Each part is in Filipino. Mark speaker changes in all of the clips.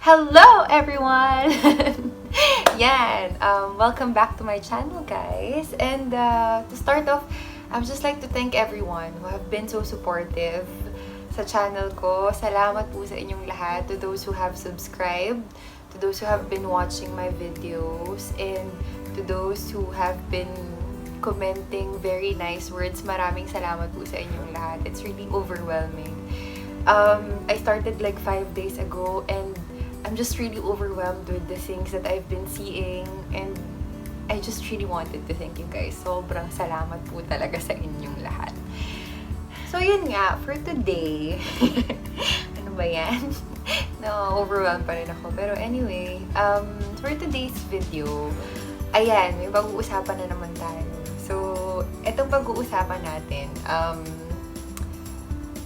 Speaker 1: Hello everyone! Yan, welcome back to my channel guys. And to start off, I would just like to thank everyone who have been so supportive sa channel ko. Salamat po sa inyong lahat, to those who have subscribed, to those who have been watching my videos, and to those who have been commenting very nice words. Maraming salamat po sa inyong lahat. It's really overwhelming. I started like 5 days ago and I'm just really overwhelmed with the things that I've been seeing, and I just really wanted to thank you guys. Sobrang salamat po talaga sa inyong lahat. So yun nga, for today, ano ba yan? No, overwhelmed pa rin ako. Pero anyway, for today's video, ayan, may pag-uusapan na naman tayo. So, itong pag-uusapan natin,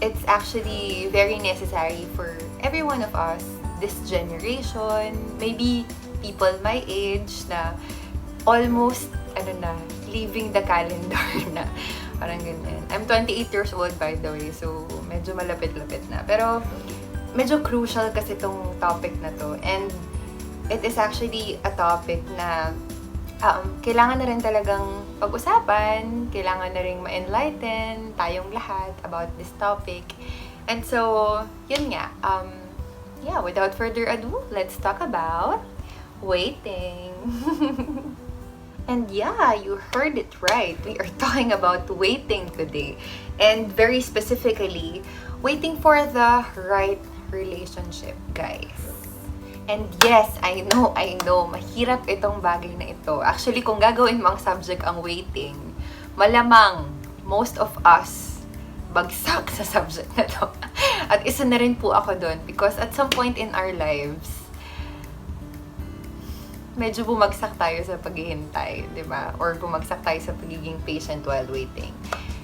Speaker 1: it's actually very necessary for every one of us, this generation, maybe people my age na almost, leaving the calendar na. Parang ganyan. I'm 28 years old by the way, so medyo malapit-lapit na. Pero medyo crucial kasi tong topic na to. And it is actually a topic na kailangan na rin talagang pag-usapan, kailangan na rin ma-enlighten tayong lahat about this topic. And so, yun nga, without further ado, let's talk about waiting. And yeah, you heard it right. We are talking about waiting today. And very specifically, waiting for the right relationship, guys. And yes, I know, mahirap itong bagay na ito. Actually, kung gagawin mo ang subject ang waiting, malamang most of us bagsak sa subject na to. At isa na rin po ako doon because at some point in our lives, medyo bumagsak tayo sa paghihintay, di ba? Or bumagsak tayo sa pagiging patient while waiting.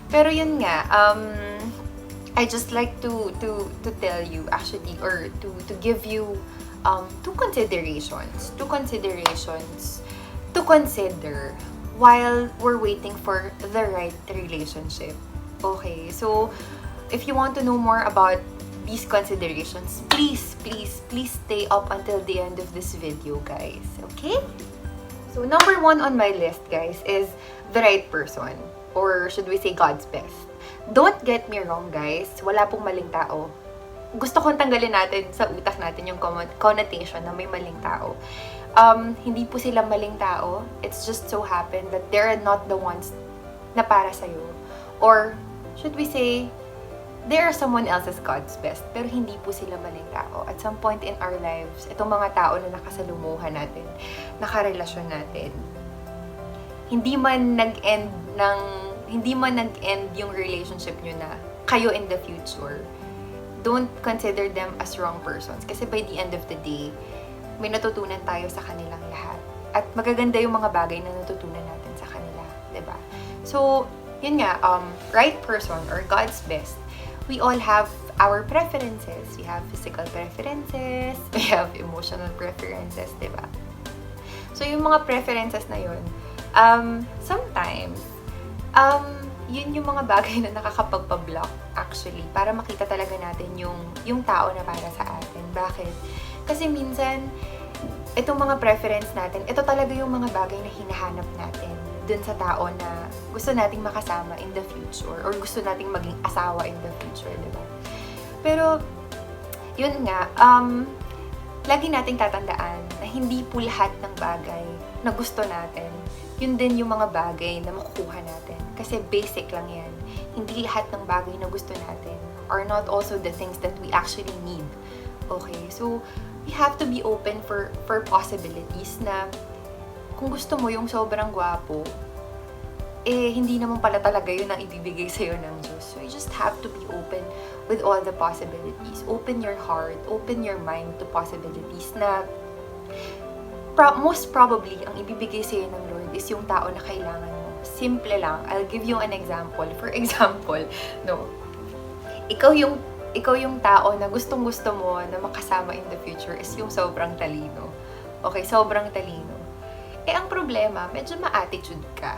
Speaker 1: Pero yun nga, I just like to tell you actually, or to give you two considerations to consider while we're waiting for the right relationship. Okay, so if you want to know more about these considerations, please stay up until the end of this video, guys. Okay? So number 1 on my list, guys, is the right person, or should we say God's best. Don't get me wrong, guys. Wala pong maling tao. Gusto kong tanggalin natin sa utak natin yung connotation na may maling tao. Hindi po sila maling tao. It's just so happened that they're not the ones na para sa'yo. Or, should we say, they are someone else's God's best, pero hindi po sila maling tao. At some point in our lives, itong mga tao na nakasalumuhan natin, nakarelasyon natin, hindi man nag-end yung relationship nyo na kayo in the future, don't consider them as wrong persons. Kasi by the end of the day, may natutunan tayo sa kanilang lahat. At magaganda yung mga bagay na natutunan natin sa kanila. Diba? So, yun nga, right person or God's best, we all have our preferences. We have physical preferences, we have emotional preferences, diba? So, yung mga preferences na yun, sometimes, yun yung mga bagay na nakakapagpa-block actually para makita talaga natin yung tao na para sa atin. Bakit? Kasi minsan itong mga preference natin, ito talaga yung mga bagay na hinahanap natin dun sa tao na gusto nating makasama in the future or gusto nating maging asawa in the future, diba? Pero yun nga, lagi nating tatandaan na hindi po lahat ng bagay na gusto natin, yun din yung mga bagay na makukuha natin. Kasi basic lang yan. Hindi lahat ng bagay na gusto natin are not also the things that we actually need. Okay? So, we have to be open for possibilities na kung gusto mo yung sobrang gwapo, hindi naman pala talaga yun ang ibibigay sa'yo ng Diyos. So, you just have to be open with all the possibilities. Open your heart, open your mind to possibilities na most probably, ang ibibigay sa'yo ng Lord is yung tao na kailangan mo. Simple lang. I'll give you an example. For example, ikaw yung tao na gustong-gusto mo na makasama in the future is yung sobrang talino. Okay, sobrang talino. Ang problema, medyo ma-attitude ka.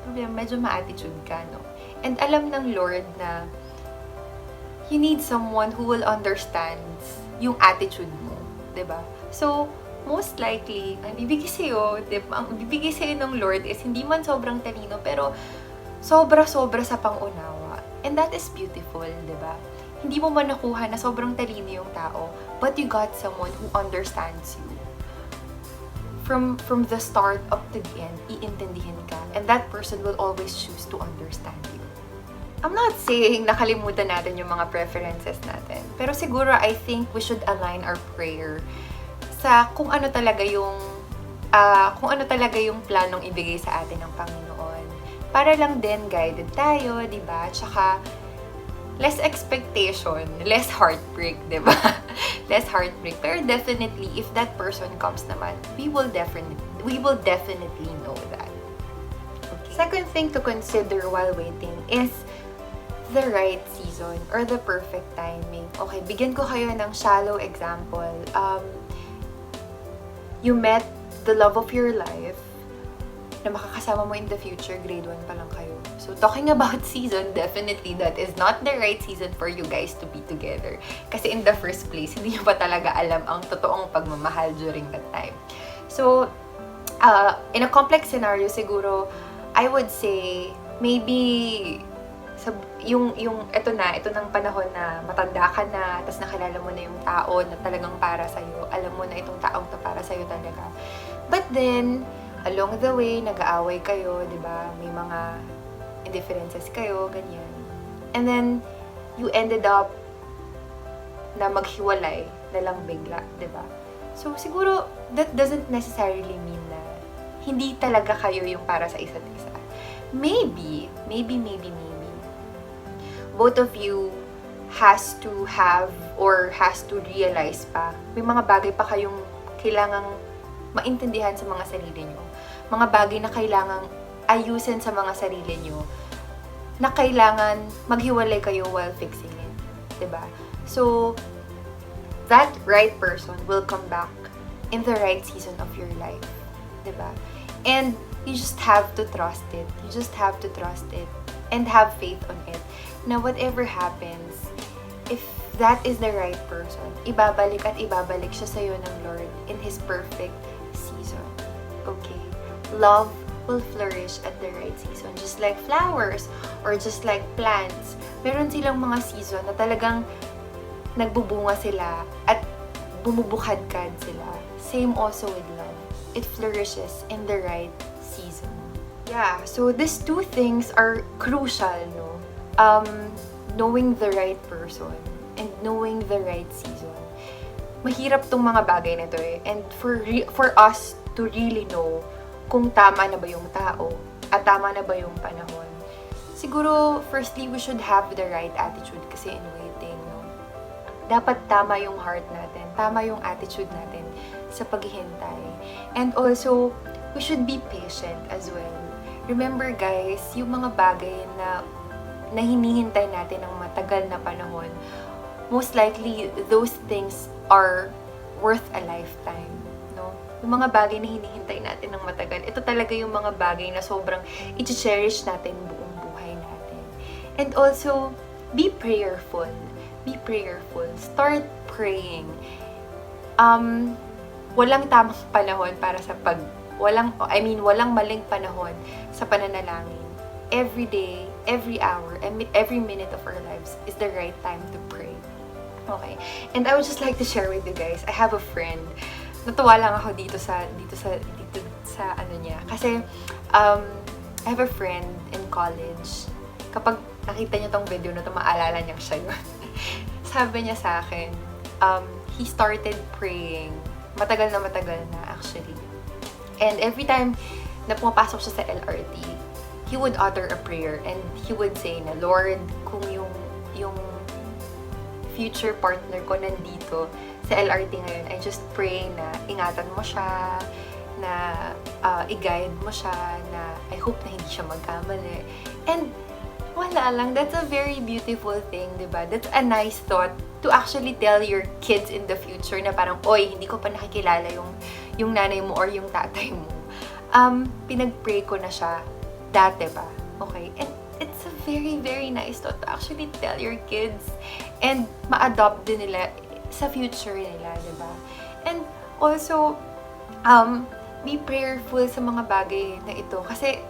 Speaker 1: No? And alam ng Lord na you need someone who will understand yung attitude mo. 'Diba? So, most likely, ang bibigay sa'yo, ang bibigay sa'yo ng Lord is hindi man sobrang talino, pero sobra-sobra sa pangunawa. And that is beautiful, diba? Hindi mo man nakuha na sobrang talino yung tao, but you got someone who understands you. From the start up to the end, iintindihin ka. And that person will always choose to understand you. I'm not saying nakalimutan natin yung mga preferences natin. Pero siguro, I think we should align our prayer sa kung ano talaga yung planong ibigay sa atin ng Panginoon. Para lang din guided tayo, 'di ba? Tsaka less expectation, less heartbreak, 'di ba? Less heartbreak. Pero definitely if that person comes naman, we will definitely know that. Okay. Second thing to consider while waiting is the right season or the perfect timing. Okay, bigyan ko kayo ng shallow example. You met the love of your life na makakasama mo in the future, grade 1 pa lang kayo. So, talking about season, definitely that is not the right season for you guys to be together. Kasi in the first place, hindi nyo pa talaga alam ang totoong pagmamahal during that time. So, in a complex scenario, siguro, I would say, maybe, ito ng panahon na matanda ka na, tapos nakilala mo na yung tao na talagang para sa'yo, alam mo na itong taong to para sa'yo talaga. But then, along the way, nag-aaway kayo, di ba? May mga indifferences kayo, ganyan. And then, you ended up na maghiwalay na lang bigla, di ba? So, siguro, that doesn't necessarily mean na hindi talaga kayo yung para sa isa't isa. Maybe, both of you has to have or has to realize pa, may mga bagay pa kayong kailangang maintindihan sa mga sarili nyo. Mga bagay na kailangang ayusin sa mga sarili nyo, na kailangan maghiwalay kayo while fixing it. Diba? So, that right person will come back in the right season of your life. Diba? And you just have to trust it. You just have to trust it and have faith on it. Na whatever happens, if that is the right person, ibabalik at ibabalik siya sa'yo ng Lord in His perfect season. Okay? Love will flourish at the right season. Just like flowers or just like plants, meron silang mga season na talagang nagbubunga sila at bumubukadkad sila. Same also with love. It flourishes in the right season. Yeah, so these two things are crucial, no? Knowing the right person and knowing the right season. Mahirap tong mga bagay na to eh. And for us to really know kung tama na ba yung tao at tama na ba yung panahon. Siguro, firstly, we should have the right attitude kasi in waiting, no? Dapat tama yung heart natin, tama yung attitude natin sa paghihintay. And also, we should be patient as well. Remember guys, yung mga bagay na hinihintay natin ng matagal na panahon, most likely, those things are worth a lifetime, no? Yung mga bagay na hinihintay natin ng matagal, ito talaga yung mga bagay na sobrang i-cherish natin buong buhay natin. And also, be prayerful. Be prayerful. Start praying. Walang tamang panahon para sa walang maling panahon sa pananalangin. Every day, every hour, every minute of our lives is the right time to pray. Okay? And I would just like to share with you guys, I have a friend. Natuwa lang ako dito sa ano niya. Kasi, I have a friend in college. Kapag nakita niyo tong video na to, maalala niyang siya yun. Sabi niya sa akin, he started praying. Matagal na actually. And every time na pumapasok siya sa LRT, he would utter a prayer and he would say na, Lord, kung yung future partner ko nandito sa LRT ngayon, I just pray na ingatan mo siya, na i-guide mo siya, na I hope na hindi siya magkamali. And wala lang, that's a very beautiful thing, diba? That's a nice thought to actually tell your kids in the future na parang, oy, hindi ko pa nakikilala yung nanay mo or yung tatay mo. Pinag-pray ko na siya dati pa. Okay? And it's a very, very nice thought to actually tell your kids and ma-adopt din nila sa future nila, diba? And also, be prayerful sa mga bagay na ito. Kasi,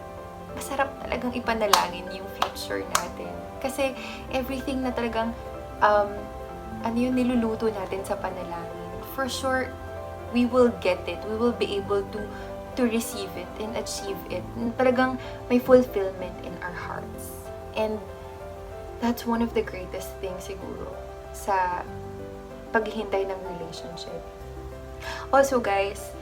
Speaker 1: masarap talagang ipanalangin yung future natin. Kasi, everything na talagang, niluluto natin sa panalangin, for sure, we will get it. We will be able to receive it and achieve it. Talagang may fulfillment in our hearts. And, that's one of the greatest things siguro sa paghihintay ng relationship. Also guys,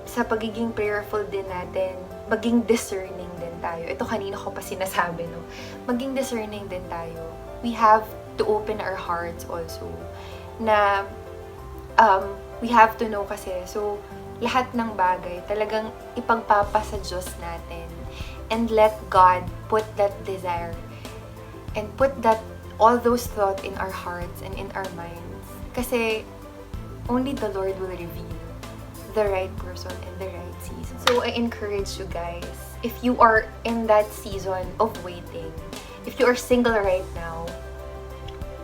Speaker 1: sa pagiging prayerful din natin, maging discerning din tayo. Ito kanina ko pa sinasabi, no? Maging discerning din tayo. We have to open our hearts also. Na, we have to know kasi, so, lahat ng bagay, talagang ipagpapa sa Diyos natin. And let God put that desire and put all those thoughts in our hearts and in our minds. Kasi, only the Lord will reveal the right person and the right season. So, I encourage you guys, if you are in that season of waiting, if you are single right now,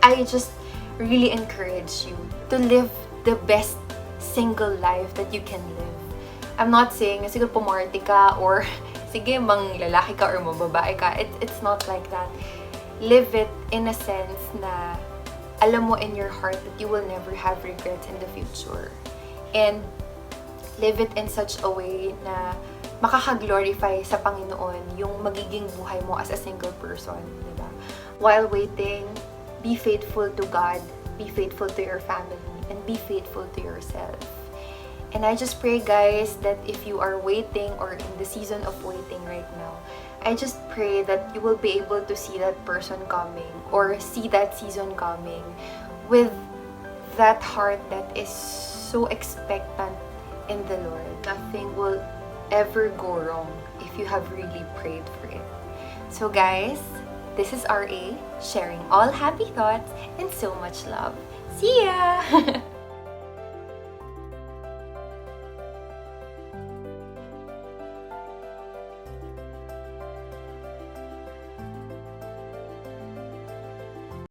Speaker 1: I just really encourage you to live the best single life that you can live. I'm not saying, siguro pumarty ka or sige, manglalaki ka or mababae ka. It's not like that. Live it in a sense na alam mo in your heart that you will never have regrets in the future. And live it in such a way na makaka-glorify sa Panginoon yung magiging buhay mo as a single person, diba? While waiting, be faithful to God, be faithful to your family, and be faithful to yourself. And I just pray, guys, that if you are waiting or in the season of waiting right now, I just pray that you will be able to see that person coming or see that season coming with that heart that is so expectant in the Lord. Nothing will ever go wrong if you have really prayed for it. So guys, this is RA sharing all happy thoughts and so much love. See ya!